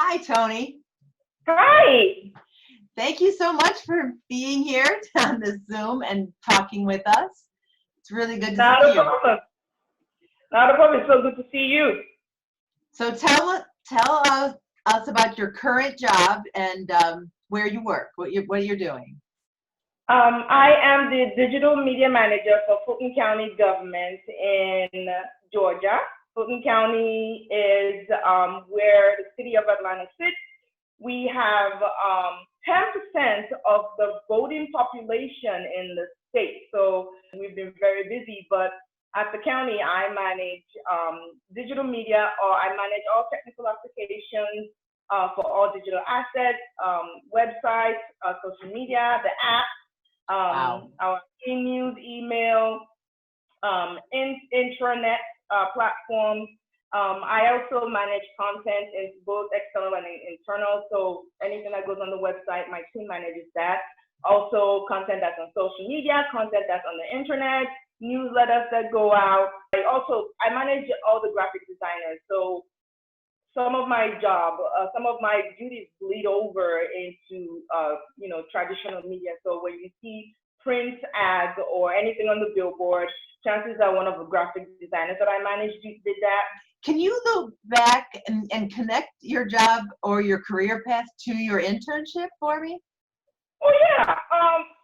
Hi, Toni. Hi. Thank you so much for being here on this Zoom and talking with us. It's really good to Not a see you. problem. Not a problem. It's so good to see you. So tell us about your current job and where you work, what you're doing. I am the digital media manager for Fulton County government in Georgia. Fulton County is where the city of Atlanta sits. We have 10% of the voting population in the state. So we've been very busy, but at the county, I manage digital media, or I manage all technical applications for all digital assets, websites, social media, the app, Wow. our e-news, email, intranet platforms. I also manage content in both external and internal. So anything that goes on the website, my team manages that. Also, content that's on social media, content that's on the internet, newsletters that go out. I manage all the graphic designers. So some of my job, some of my duties bleed over into, traditional media. So when you see print ads or anything on the billboard, chances are one of the graphic designers that I managed did that. Can you go back and connect your job or your career path to your internship for me? Oh yeah.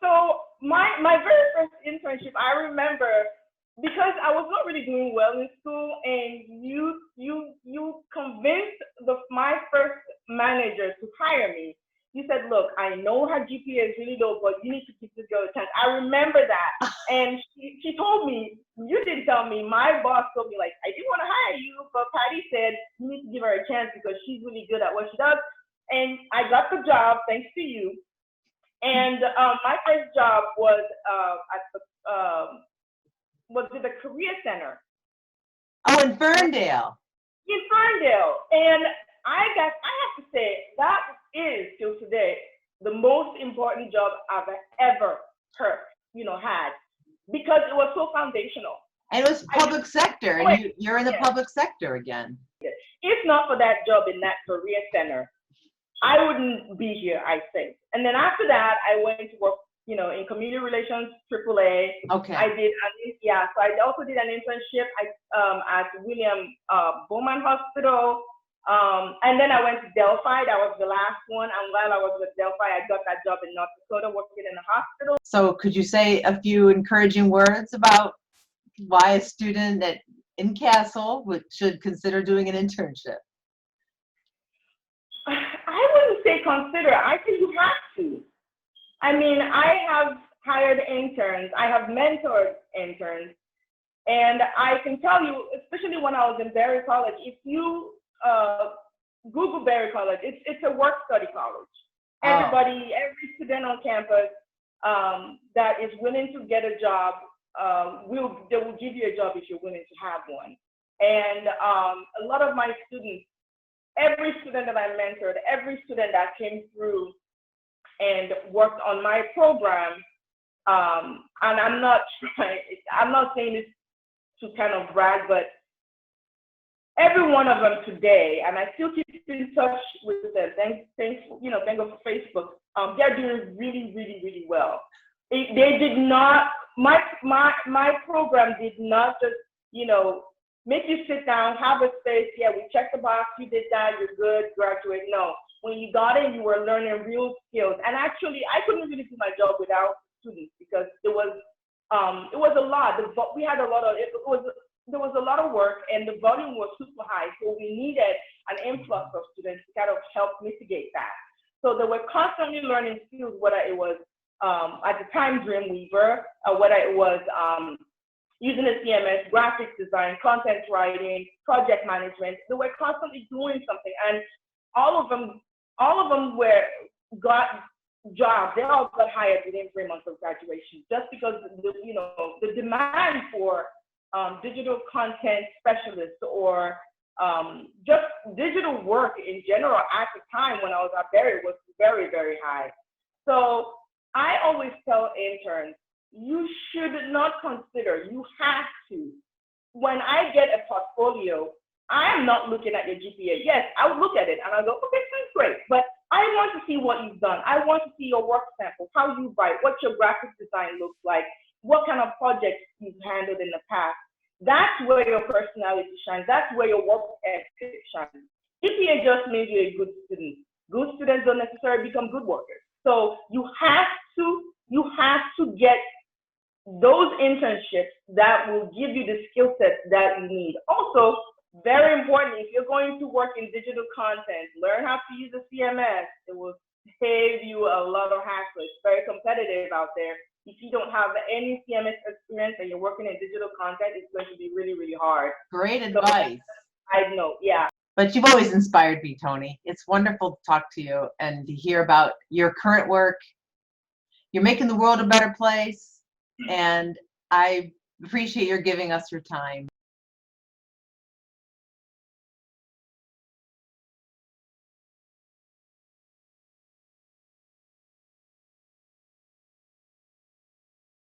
So my very first internship, I remember, because I was not really doing well in school, and you convinced my first manager to hire me. You said, "Look, I know her GPA is really low, but you need to give this girl a chance." I remember that, and she told me, you didn't tell me. My boss told me, like, I didn't want to hire you, but Patty said you need to give her a chance because she's really good at what she does. And I got the job thanks to you. And my first job was at the the career center Oh, in Ferndale. in Ferndale. And I have to say that is still today the most important job I've ever had, because it was so foundational. And it was public sector, and you're in the public sector again. If not for that job in that career center, I wouldn't be here, I think. And then after that, I went to work, in community relations, AAA. Okay. So I also did an internship at William-Dearborn Hospital. And then I went to Delphi. That was the last one. And while I was with Delphi, I got that job in North Dakota working in a hospital. So could you say a few encouraging words about why a student in CASL should consider doing an internship? I wouldn't say consider. I think you have to. I mean, I have hired interns. I have mentored interns. And I can tell you, especially when I was in Berry College, if you Google Berry College, it's a work study college. Every student on campus that is willing to get a job, they will give you a job if you're willing to have one. And a lot of my students, every student that I mentored, every student that came through and worked on my program, and I'm not saying this to kind of brag, but every one of them today, and I still keep in touch with them. Thank God for Facebook. They're doing really, really, really well. They did not. My program did not just make you sit down, have a space. Yeah, we checked the box. You did that. You're good. Graduate. No, when you got in, you were learning real skills. And actually, I couldn't really do my job without students, because it was a lot. We had a lot of there was a lot of work, and the volume was super high. So we needed an influx of students to kind of help mitigate that. So they were constantly learning skills, whether it was at the time Dreamweaver, whether it was using a CMS, graphics design, content writing, project management. They were constantly doing something, and all of them got jobs. They all got hired within 3 months of graduation, just because the demand for digital content specialists, or just digital work in general at the time when I was at Berry, was very, very high. So I always tell interns, you should not consider, you have to. When I get a portfolio, I am not looking at your GPA. Yes, I would look at it and I'll go, okay, that's great. But I want to see what you've done. I want to see your work sample, how you write, what your graphic design looks like, what kind of projects you've handled in the past. That's where your personality shines. That's where your work ethic shines. GPA just means you're a good student. Good students don't necessarily become good workers. So you have to get those internships that will give you the skill sets that you need. Also, very important, if you're going to work in digital content, learn how to use a CMS. It will save you a lot of hassle. It's very competitive out there. If you don't have any CMS experience and you're working in digital content, it's going to be really, really hard. Great advice. I know, yeah. But you've always inspired me, Toni. It's wonderful to talk to you and to hear about your current work. You're making the world a better place, and I appreciate your giving us your time.